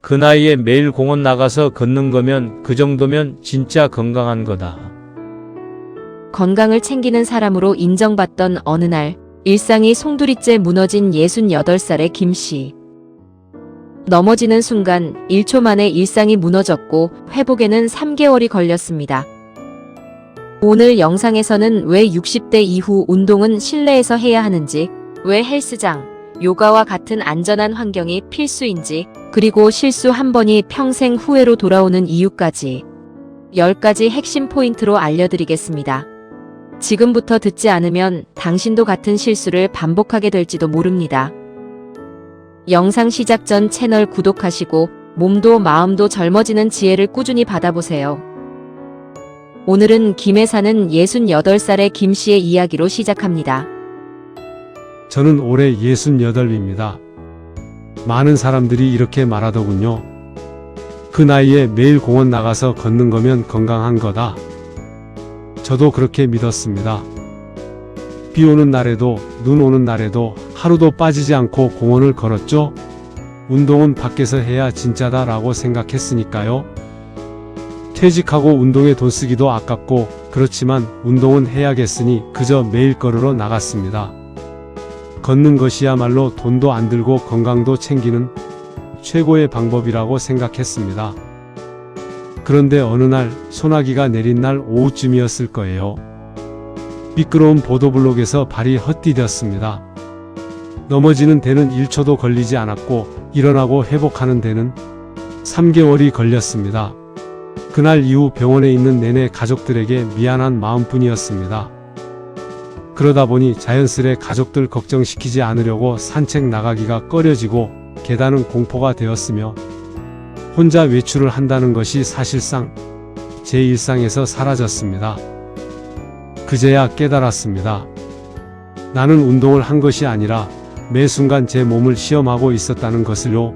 그 나이에 매일 공원 나가서 걷는 거면 그 정도면 진짜 건강한 거다. 건강을 챙기는 사람으로 인정받던 어느 날 일상이 송두리째 무너진 68살의 김 씨. 넘어지는 순간 1초 만에 일상이 무너졌고 회복에는 3개월이 걸렸습니다. 오늘 영상에서는 왜 60대 이후 운동은 실내에서 해야 하는지, 왜 헬스장, 요가와 같은 안전한 환경이 필수인지, 그리고 실수 한 번이 평생 후회로 돌아오는 이유까지 10가지 핵심 포인트로 알려드리겠습니다. 지금부터 듣지 않으면 당신도 같은 실수를 반복하게 될지도 모릅니다. 영상 시작 전 채널 구독하시고 몸도 마음도 젊어지는 지혜를 꾸준히 받아보세요. 오늘은 김해 사는 68살의 김 씨의 이야기로 시작합니다. 저는 올해 68입니다. 많은 사람들이 이렇게 말하더군요. 그 나이에 매일 공원 나가서 걷는 거면 건강한 거다. 저도 그렇게 믿었습니다. 비 오는 날에도 눈 오는 날에도 하루도 빠지지 않고 공원을 걸었죠. 운동은 밖에서 해야 진짜다 라고 생각했으니까요. 퇴직하고 운동에 돈 쓰기도 아깝고 그렇지만 운동은 해야겠으니 그저 매일 걸으러 나갔습니다. 걷는 것이야말로 돈도 안 들고 건강도 챙기는 최고의 방법이라고 생각했습니다. 그런데 어느 날 소나기가 내린 날 오후쯤이었을 거예요. 미끄러운 보도블록에서 발이 헛디뎠습니다. 넘어지는 데는 1초도 걸리지 않았고 일어나고 회복하는 데는 3개월이 걸렸습니다. 그날 이후 병원에 있는 내내 가족들에게 미안한 마음뿐이었습니다. 그러다 보니 자연스레 가족들 걱정시키지 않으려고 산책 나가기가 꺼려지고 계단은 공포가 되었으며 혼자 외출을 한다는 것이 사실상 제 일상에서 사라졌습니다. 그제야 깨달았습니다. 나는 운동을 한 것이 아니라 매 순간 제 몸을 시험하고 있었다는 것을요.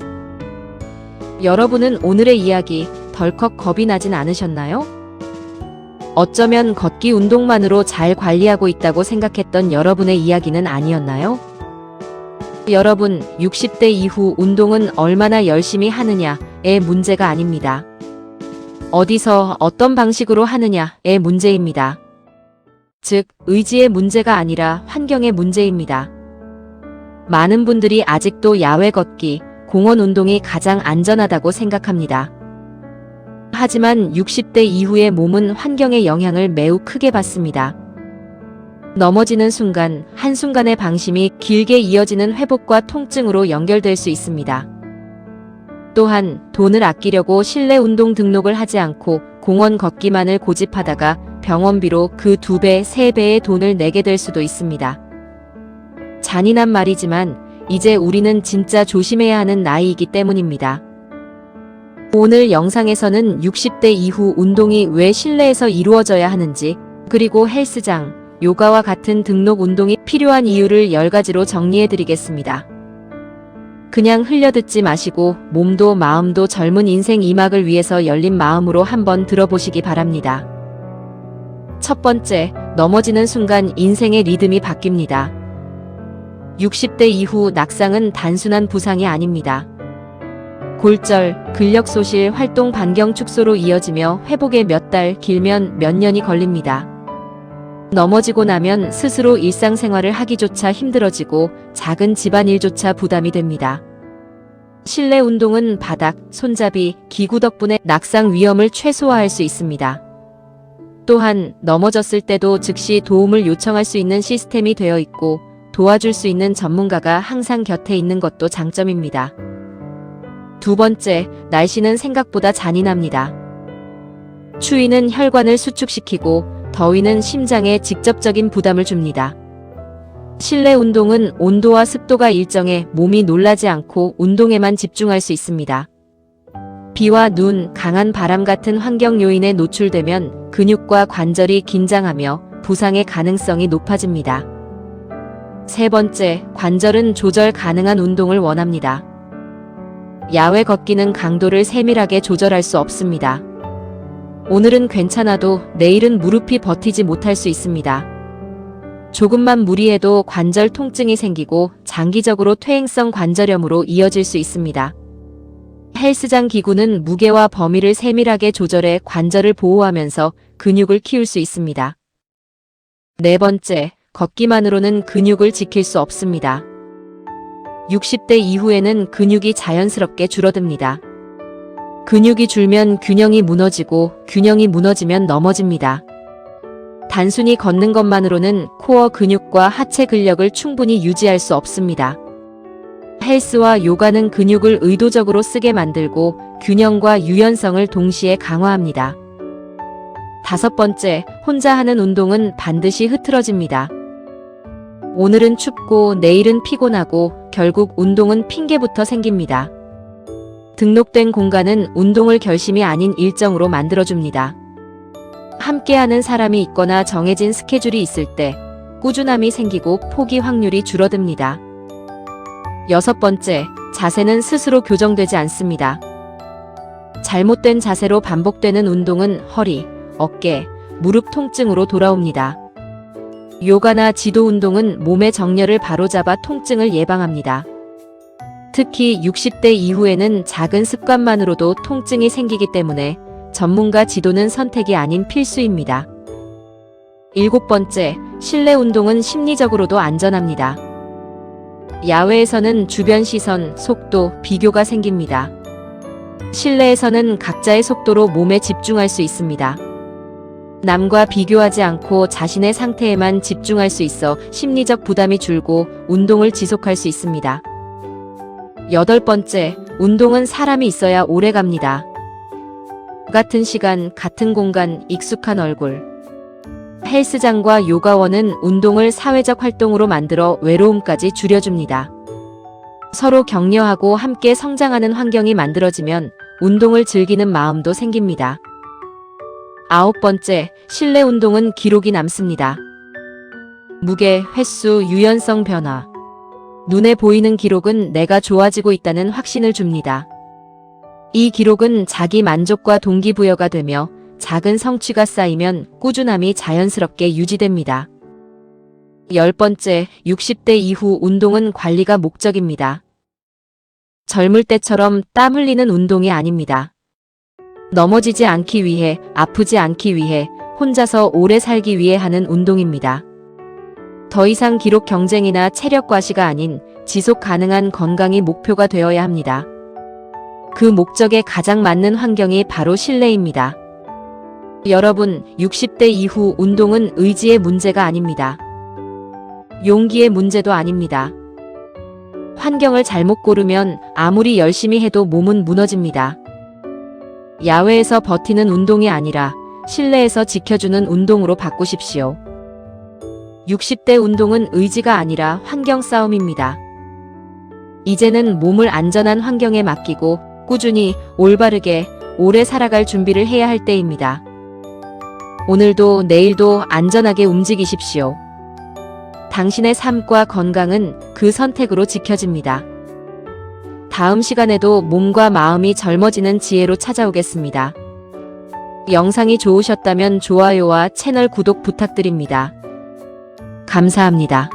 여러분은 오늘의 이야기 덜컥 겁이 나진 않으셨나요? 어쩌면 걷기 운동만으로 잘 관리하고 있다고 생각했던 여러분의 이야기는 아니었나요? 여러분, 60대 이후 운동은 얼마나 열심히 하느냐의 문제가 아닙니다. 어디서 어떤 방식으로 하느냐의 문제입니다. 즉, 의지의 문제가 아니라 환경의 문제입니다. 많은 분들이 아직도 야외 걷기, 공원 운동이 가장 안전하다고 생각합니다. 하지만 60대 이후의 몸은 환경의 영향을 매우 크게 받습니다. 넘어지는 순간, 한순간의 방심이 길게 이어지는 회복과 통증으로 연결될 수 있습니다. 또한 돈을 아끼려고 실내 운동 등록을 하지 않고 공원 걷기만을 고집하다가 병원비로 그 2배, 3배의 돈을 내게 될 수도 있습니다. 잔인한 말이지만 이제 우리는 진짜 조심해야 하는 나이이기 때문입니다. 오늘 영상에서는 60대 이후 운동이 왜 실내에서 이루어져야 하는지, 그리고 헬스장, 요가와 같은 등록 운동이 필요한 이유를 10가지로 정리해드리겠습니다. 그냥 흘려듣지 마시고 몸도 마음도 젊은 인생 2막을 위해서 열린 마음으로 한번 들어보시기 바랍니다. 첫 번째, 넘어지는 순간 인생의 리듬이 바뀝니다. 60대 이후 낙상은 단순한 부상이 아닙니다. 골절, 근력 소실, 활동 반경 축소로 이어지며 회복에 몇 달, 길면 몇 년이 걸립니다. 넘어지고 나면 스스로 일상생활을 하기조차 힘들어지고 작은 집안일조차 부담이 됩니다. 실내 운동은 바닥, 손잡이, 기구 덕분에 낙상 위험을 최소화할 수 있습니다. 또한 넘어졌을 때도 즉시 도움을 요청할 수 있는 시스템이 되어 있고 도와줄 수 있는 전문가가 항상 곁에 있는 것도 장점입니다. 두 번째, 날씨는 생각보다 잔인합니다. 추위는 혈관을 수축시키고 더위는 심장에 직접적인 부담을 줍니다. 실내 운동은 온도와 습도가 일정해 몸이 놀라지 않고 운동에만 집중할 수 있습니다. 비와 눈, 강한 바람 같은 환경 요인에 노출되면 근육과 관절이 긴장하며 부상의 가능성이 높아집니다. 세 번째, 관절은 조절 가능한 운동을 원합니다. 야외 걷기는 강도를 세밀하게 조절할 수 없습니다. 오늘은 괜찮아도 내일은 무릎이 버티지 못할 수 있습니다. 조금만 무리해도 관절 통증이 생기고 장기적으로 퇴행성 관절염으로 이어질 수 있습니다. 헬스장 기구는 무게와 범위를 세밀하게 조절해 관절을 보호하면서 근육을 키울 수 있습니다. 네 번째, 걷기만으로는 근육을 지킬 수 없습니다. 60대 이후에는 근육이 자연스럽게 줄어듭니다. 근육이 줄면 균형이 무너지고 균형이 무너지면 넘어집니다. 단순히 걷는 것만으로는 코어 근육과 하체 근력을 충분히 유지할 수 없습니다. 헬스와 요가는 근육을 의도적으로 쓰게 만들고 균형과 유연성을 동시에 강화합니다. 다섯 번째, 혼자 하는 운동은 반드시 흐트러집니다. 오늘은 춥고 내일은 피곤하고 결국 운동은 핑계부터 생깁니다. 등록된 공간은 운동을 결심이 아닌 일정으로 만들어줍니다. 함께하는 사람이 있거나 정해진 스케줄이 있을 때 꾸준함이 생기고 포기 확률이 줄어듭니다. 여섯 번째, 자세는 스스로 교정되지 않습니다. 잘못된 자세로 반복되는 운동은 허리, 어깨, 무릎 통증으로 돌아옵니다. 요가나 지도 운동은 몸의 정렬을 바로잡아 통증을 예방합니다. 특히 60대 이후에는 작은 습관만으로도 통증이 생기기 때문에 전문가 지도는 선택이 아닌 필수입니다. 일곱 번째, 실내 운동은 심리적으로도 안전합니다. 야외에서는 주변 시선, 속도, 비교가 생깁니다. 실내에서는 각자의 속도로 몸에 집중할 수 있습니다. 남과 비교하지 않고 자신의 상태에만 집중할 수 있어 심리적 부담이 줄고 운동을 지속할 수 있습니다. 여덟 번째, 운동은 사람이 있어야 오래 갑니다. 같은 시간, 같은 공간, 익숙한 얼굴. 헬스장과 요가원은 운동을 사회적 활동으로 만들어 외로움까지 줄여줍니다. 서로 격려하고 함께 성장하는 환경이 만들어지면 운동을 즐기는 마음도 생깁니다. 아홉 번째, 실내 운동은 기록이 남습니다. 무게, 횟수, 유연성 변화. 눈에 보이는 기록은 내가 좋아지고 있다는 확신을 줍니다. 이 기록은 자기 만족과 동기부여가 되며 작은 성취가 쌓이면 꾸준함이 자연스럽게 유지됩니다. 열 번째, 60대 이후 운동은 관리가 목적입니다. 젊을 때처럼 땀 흘리는 운동이 아닙니다. 넘어지지 않기 위해, 아프지 않기 위해, 혼자서 오래 살기 위해 하는 운동입니다. 더 이상 기록 경쟁이나 체력 과시가 아닌 지속 가능한 건강이 목표가 되어야 합니다. 그 목적에 가장 맞는 환경이 바로 실내입니다. 여러분, 60대 이후 운동은 의지의 문제가 아닙니다. 용기의 문제도 아닙니다. 환경을 잘못 고르면 아무리 열심히 해도 몸은 무너집니다. 야외에서 버티는 운동이 아니라 실내에서 지켜주는 운동으로 바꾸십시오. 60대 운동은 의지가 아니라 환경 싸움입니다. 이제는 몸을 안전한 환경에 맡기고 꾸준히 올바르게 오래 살아갈 준비를 해야 할 때입니다. 오늘도 내일도 안전하게 움직이십시오. 당신의 삶과 건강은 그 선택으로 지켜집니다. 다음 시간에도 몸과 마음이 젊어지는 지혜로 찾아오겠습니다. 영상이 좋으셨다면 좋아요와 채널 구독 부탁드립니다. 감사합니다.